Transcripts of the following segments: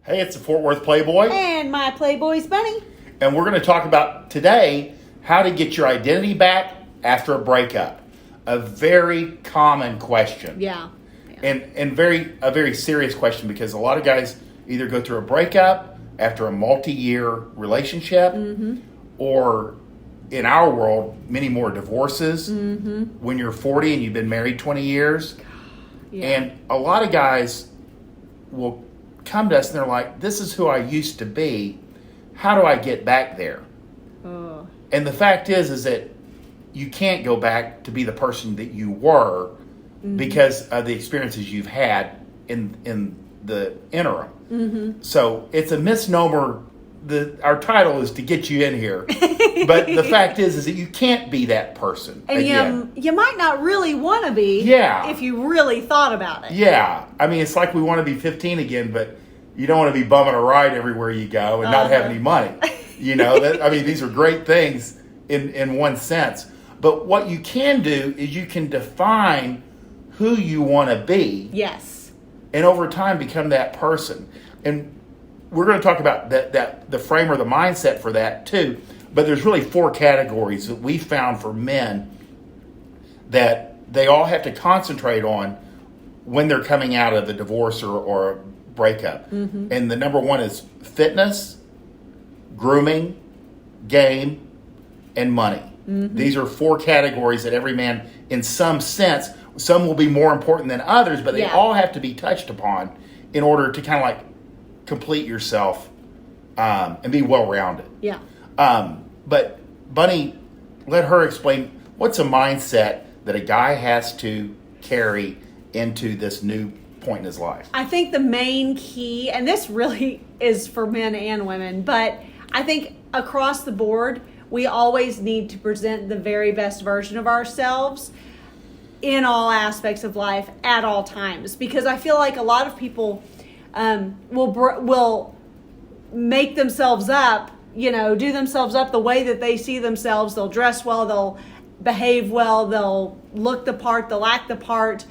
Hey, it's the Fort Worth Playboy. And my Playboys Bunny. And we're going to talk about today how to get your identity back after a breakup. A very common question. Yeah. And a very serious question, because a lot of guys either go through a breakup after a multi-year relationship, or in our world, many more divorces when you're 40 and you've been married 20 years. Yeah. And a lot of guys will come to us and they're like, this is who I used to be. How do I get back there? Oh. And the fact is that you can't go back to be the person that you were because of the experiences you've had in the interim. So it's a misnomer. Our title is to get you in here. But the fact is that you can't be that person And again. you might not really want to be if you really thought about it. Yeah. I mean, it's like we want to be 15 again, but you don't want to be bumming a ride everywhere you go and not have any money. You know, these are great things in one sense. But what you can do is you can define who you want to be. Yes. And over time become that person. And we're going to talk about that the frame or the mindset for that too. But there's really 4 categories that we found for men that they all have to concentrate on when they're coming out of a divorce or a breakup. And the number 1 is fitness, grooming, game, and money. These are 4 categories that every man, in some sense, some will be more important than others, but they all have to be touched upon in order to kind of like complete yourself and be well-rounded. Yeah. But Bunny, let her explain what's a mindset that a guy has to carry into this new point in his life. I think the main key, and this really is for men and women, but I think across the board, we always need to present the very best version of ourselves in all aspects of life at all times. Because I feel like a lot of people will make themselves up, do themselves up the way that they see themselves. They'll dress well, they'll behave well, they'll look the part, they'll act the part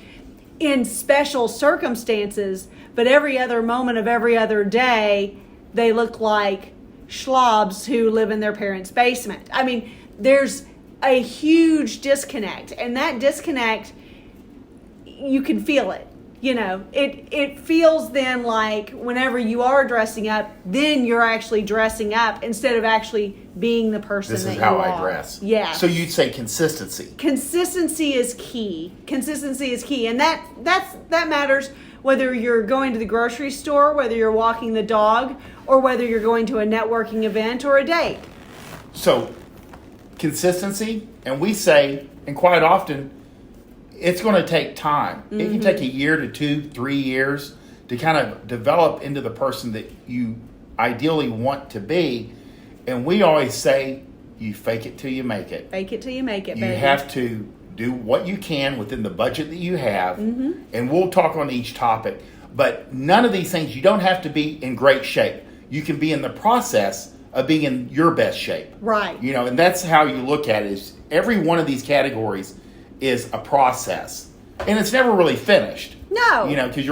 in special circumstances. But every other moment of every other day, they look like schlobs who live in their parents' basement. I mean, there's a huge disconnect, and that disconnect, you can feel it. It feels then like whenever you are dressing up, then you're actually dressing up instead of actually being the person that you are. This is how I dress. Yeah. So you'd say consistency. Consistency is key. Consistency is key. And that matters whether you're going to the grocery store, whether you're walking the dog, or whether you're going to a networking event or a date. So consistency, and we say, and quite often, it's going to take time. It can take a year to 2, 3 years to kind of develop into the person that you ideally want to be. And we always say, you fake it till you make it. Fake it till you make it, baby. You have to do what you can within the budget that you have. And we'll talk on each topic. But none of these things, you don't have to be in great shape. You can be in the process of being in your best shape. Right. And that's how you look at it, is every one of these categories is a process, and it's never really finished. No. Because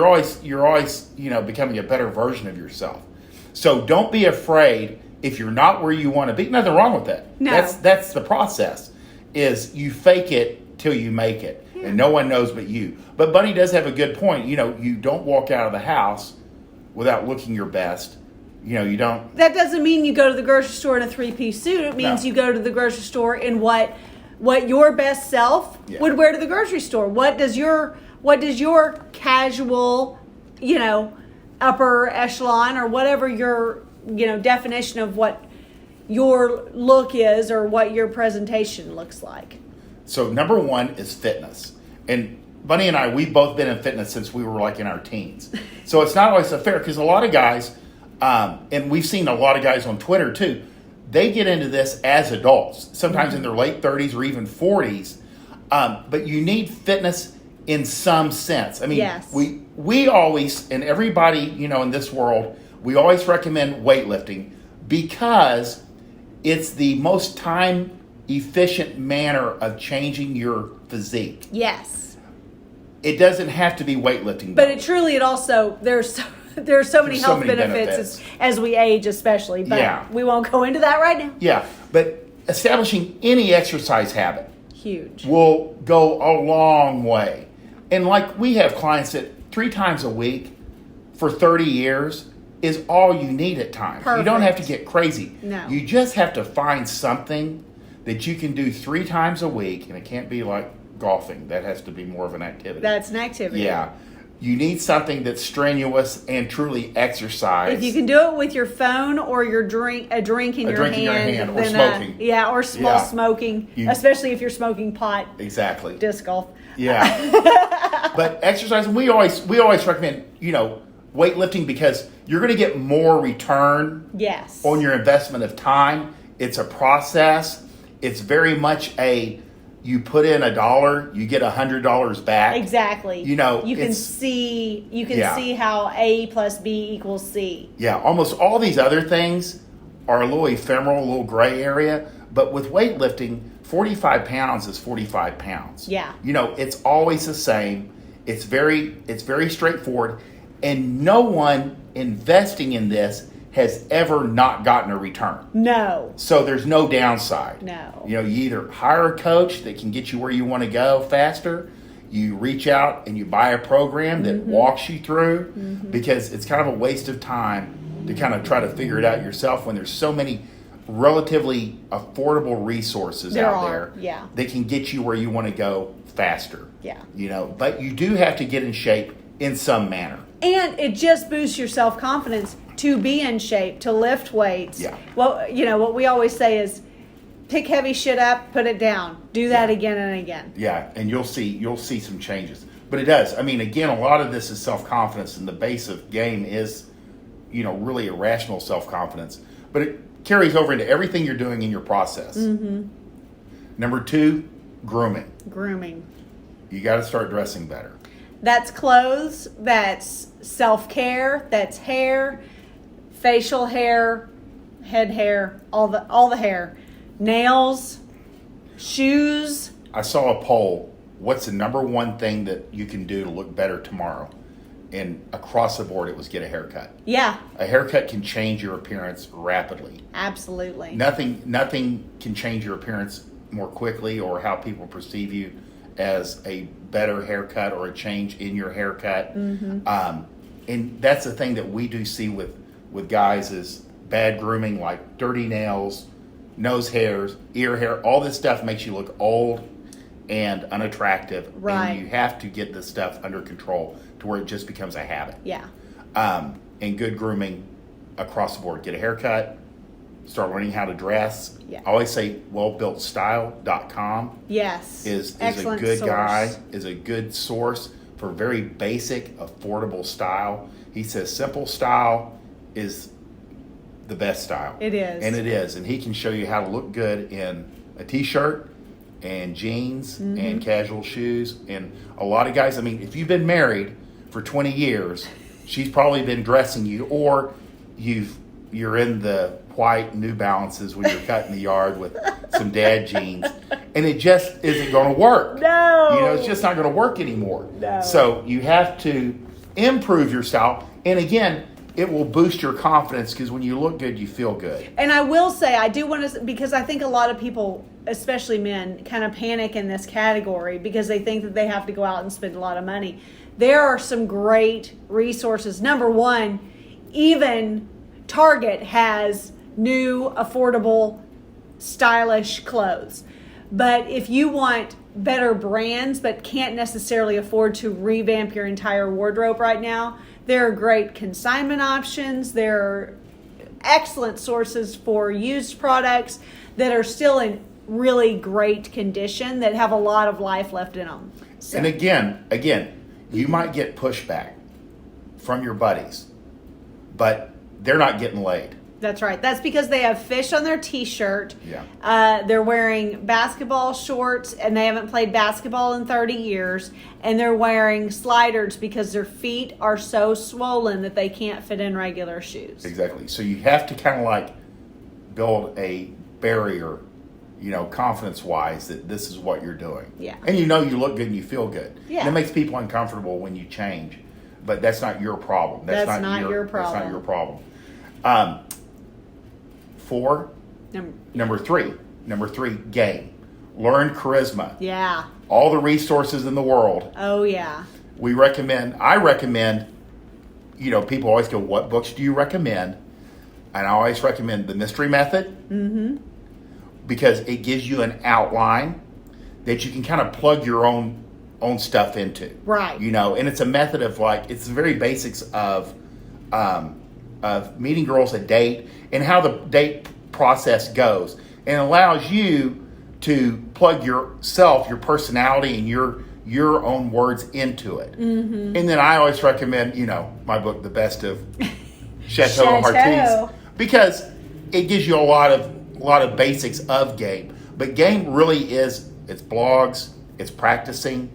you're always becoming a better version of yourself. So don't be afraid if you're not where you want to be. Nothing wrong with that. No. That's the process. Is you fake it till you make it, and no one knows but you. But Bunny does have a good point. You don't walk out of the house without looking your best. You don't. That doesn't mean you go to the grocery store in a 3-piece suit. It means you go to the grocery store in what your best self would wear to the grocery store. What does your casual, upper echelon, or whatever your, definition of what your look is or what your presentation looks like. So number 1 is fitness. And Bunny and I, we've both been in fitness since we were like in our teens. So it's not always so fair, because a lot of guys, and we've seen a lot of guys on Twitter too, they get into this as adults, sometimes in their late 30s or even 40s. But you need fitness in some sense. I mean, yes. we always, and everybody, in this world, we always recommend weightlifting because it's the most time efficient manner of changing your physique. Yes. It doesn't have to be weightlifting. But it also, there's There are so many There's health benefits as we age, especially. But Yeah. we won't go into that right now. Yeah, but establishing any exercise habit Huge. will go a long way. And like we have clients that 3 times a week for 30 years is all you need at times. You don't have to get crazy. No. You just have to find something that you can do 3 times a week, and it can't be like golfing. That has to be more of an activity. That's an activity. Yeah. You need something that's strenuous and truly exercise. If you can do it with your phone or a drink in your hand, or smoking. Or smoking, especially if you're smoking pot. Exactly. Disc golf. Yeah. But exercise, and we always recommend, weightlifting because you're going to get more return Yes. on your investment of time. It's a process. It's very much you put in $1, you get $100 back. Exactly. You can see how A plus B equals C. Yeah, almost all these other things are a little ephemeral, a little gray area. But with weightlifting, 45 pounds is 45 pounds. Yeah. It's always the same. It's very straightforward. And no one investing in this has ever not gotten a return. No. So there's no downside. No. You either hire a coach that can get you where you want to go faster, you reach out and you buy a program that walks you through, because it's kind of a waste of time to kind of try to figure it out yourself when there's so many relatively affordable resources there that can get you where you want to go faster. Yeah. But you do have to get in shape in some manner. And it just boosts your self-confidence to be in shape, to lift weights. Yeah. Well, what we always say is pick heavy shit up, put it down. Do that again and again. Yeah, and you'll see some changes. But it does. I mean, again, a lot of this is self-confidence, and the base of game is, really irrational self-confidence. But it carries over into everything you're doing in your process. Mm-hmm. Number 2, grooming. Grooming. You got to start dressing better. That's clothes, that's self-care, that's hair, facial hair, head hair, all the hair, nails, shoes. I saw a poll. What's the number one thing that you can do to look better tomorrow? And across the board, it was get a haircut. Yeah. A haircut can change your appearance rapidly. Absolutely. Nothing can change your appearance more quickly or how people perceive you as a better haircut or a change in your haircut. Mm-hmm. And that's the thing that we do see with guys is bad grooming, like dirty nails, nose hairs, ear hair. All this stuff makes you look old and unattractive. Right. And you have to get this stuff under control to where it just becomes a habit. Yeah. And good grooming across the board. Get a haircut. Start learning how to dress. Yeah. I always say wellbuiltstyle.com Yes. is a Excellent good source. guy, is a good source for very basic, affordable style. He says simple style is the best style. It is. And it is. And he can show you how to look good in a t-shirt and jeans and casual shoes. And a lot of guys, I mean, if you've been married for 20 years, she's probably been dressing you, or you're in the white New Balances when you're cutting the yard with some dad jeans, and it just isn't going to work. No. It's just not going to work anymore. No. So you have to improve your style. And again, it will boost your confidence because when you look good, you feel good. And I will say, I do want to, because I think a lot of people, especially men, kind of panic in this category because they think that they have to go out and spend a lot of money. There are some great resources. Number one, even Target has new, affordable, stylish clothes. But if you want better brands but can't necessarily afford to revamp your entire wardrobe right now, there are great consignment options. There are excellent sources for used products that are still in really great condition, that have a lot of life left in them. So. And again, you might get pushback from your buddies, but they're not getting laid. That's right. That's because they have fish on their t-shirt. Yeah. They're wearing basketball shorts and they haven't played basketball in 30 years. And they're wearing sliders because their feet are so swollen that they can't fit in regular shoes. Exactly. So you have to kind of like build a barrier, confidence-wise, that this is what you're doing. Yeah. And you look good and you feel good. Yeah. And it makes people uncomfortable when you change. but that's not your problem. That's not your problem. That's not your problem. Number three, game. Learn charisma. Yeah. All the resources in the world. Oh, yeah. I recommend, people always go, what books do you recommend? And I always recommend The Mystery Method. Mm-hmm. Because it gives you an outline that you can kind of plug your own stuff into. Right. And it's a method of it's the very basics of meeting girls at date and how the date process goes. And it allows you to plug yourself, your personality, and your own words into it. Mm-hmm. And then I always recommend, my book, The Best of Chateau Martins, because it gives you a lot of basics of game. But game really is, it's blogs, it's practicing,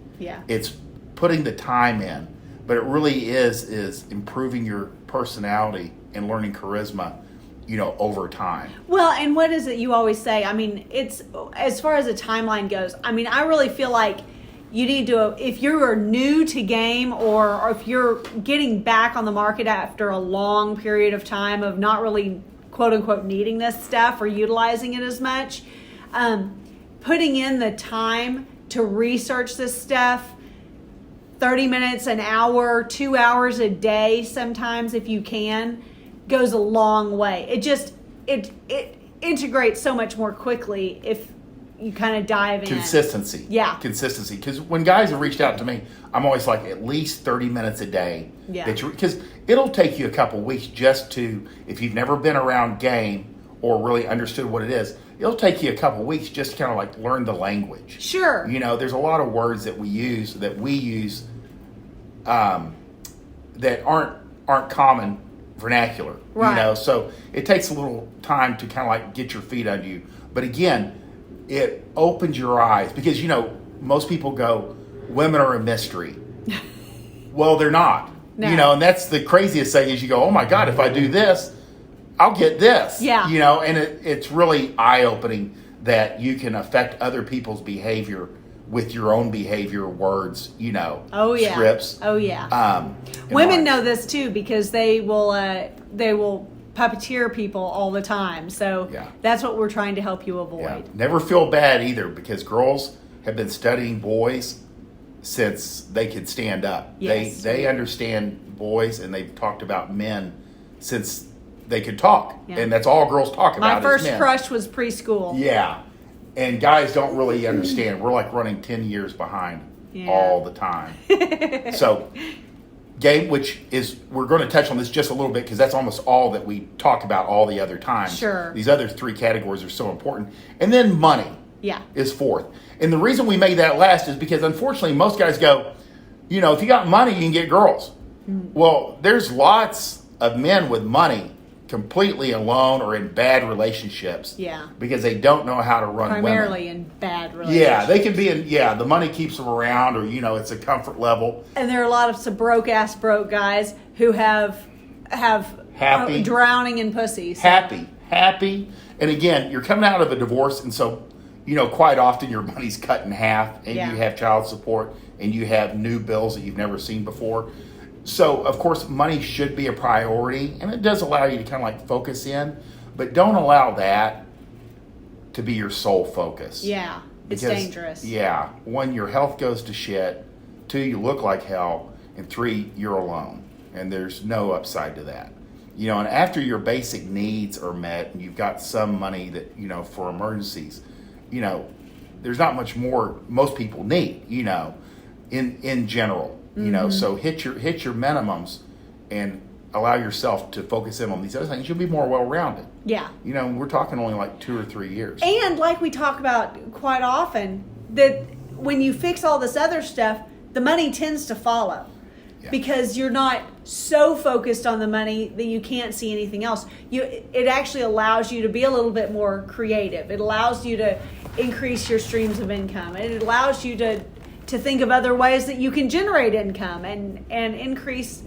it's putting the time in. But it really is improving your personality and learning charisma, over time. Well, and what is it you always say? I mean, it's, as far as the timeline goes, I mean, I really feel like you need to, if you're new to game or if you're getting back on the market after a long period of time of not really, quote unquote, needing this stuff or utilizing it as much, putting in the time to research this stuff, 30 minutes, an hour, 2 hours a day, sometimes if you can, goes a long way. It integrates so much more quickly if you kind of dive in. Consistency. Yeah. Consistency. Because when guys have reached out to me, I'm always like, at least 30 minutes a day. Yeah. Because it'll take you a couple weeks just to, if you've never been around game or really understood what it is, it'll take you a couple weeks just to kind of learn the language. Sure. There's a lot of words that we use that aren't common vernacular. Right. So it takes a little time to kind of get your feet under you. But again, it opens your eyes because, most people go, women are a mystery. Well, they're not. No. And that's the craziest thing is you go, oh my God, if I do this, I'll get this. Yeah. And it's really eye-opening that you can affect other people's behavior with your own behavior, words, oh, yeah. scripts. Oh, yeah. Women know this too because they will puppeteer people all the time. So that's what we're trying to help you avoid. Yeah. Never feel bad either because girls have been studying boys since they could stand up. Yes. They understand boys and they've talked about men since they could talk. Yeah. And that's all girls talk about. My first is men. crush was preschool. Yeah. And guys don't really understand. We're running 10 years behind all the time. So, game, which is, we're going to touch on this just a little bit because that's almost all that we talk about all the other times. Sure. These other three categories are so important. And then money is fourth. And the reason we made that last is because, unfortunately, most guys go, if you got money, you can get girls. Mm-hmm. Well, there's lots of men with money completely alone or in bad relationships. Yeah. Because they don't know how to run primarily women. In bad relationships. Yeah, they can be in, the money keeps them around or, it's a comfort level. And there are a lot of some broke guys who have happy, drowning in pussy. So. Happy. And again, you're coming out of a divorce and so, quite often your money's cut in half and you have child support and you have new bills that you've never seen before. So, of course, money should be a priority, and it does allow you to kind of focus in, but don't allow that to be your sole focus. Yeah, it's dangerous. Yeah. 1, your health goes to shit. 2, you look like hell. And 3, you're alone, and there's no upside to that. And after your basic needs are met, and you've got some money that, for emergencies, there's not much more most people need, in general. So hit your minimums and allow yourself to focus in on these other things. You'll be more well-rounded. Yeah. We're talking only 2 or 3 years. And like we talk about quite often, that when you fix all this other stuff, the money tends to follow. Yeah. Because you're not so focused on the money that you can't see anything else. It actually allows you to be a little bit more creative. It allows you to increase your streams of income. And it allows you to think of other ways that you can generate income and increase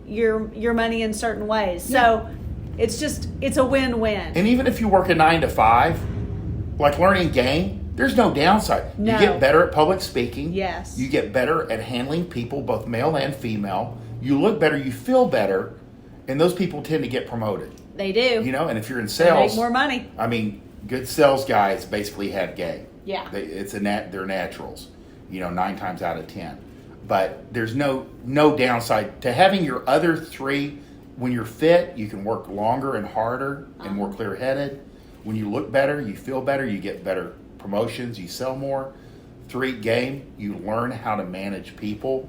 your money in certain ways. So it's a win-win. And even if you work a 9 to 5, learning game, there's no downside. No. You get better at public speaking. Yes. You get better at handling people, both male and female. you look better, you feel better, and those people tend to get promoted. They do. You know, and if you're in They sales, make more money. I mean, good sales guys basically have game. Yeah. They're naturals. 9 times out of 10. But there's no downside to having your other 3. When you're fit, you can work longer and harder and more clear-headed. When you look better, you feel better, you get better promotions, you sell more. 3, game, you learn how to manage people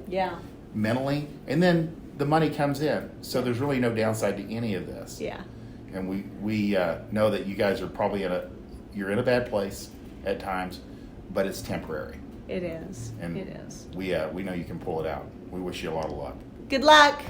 mentally, and then the money comes in. So there's really no downside to any of this. Yeah. And we know that you guys are probably you're in a bad place at times, but it's temporary. It is. And it is. We know you can pull it out. We wish you a lot of luck. Good luck.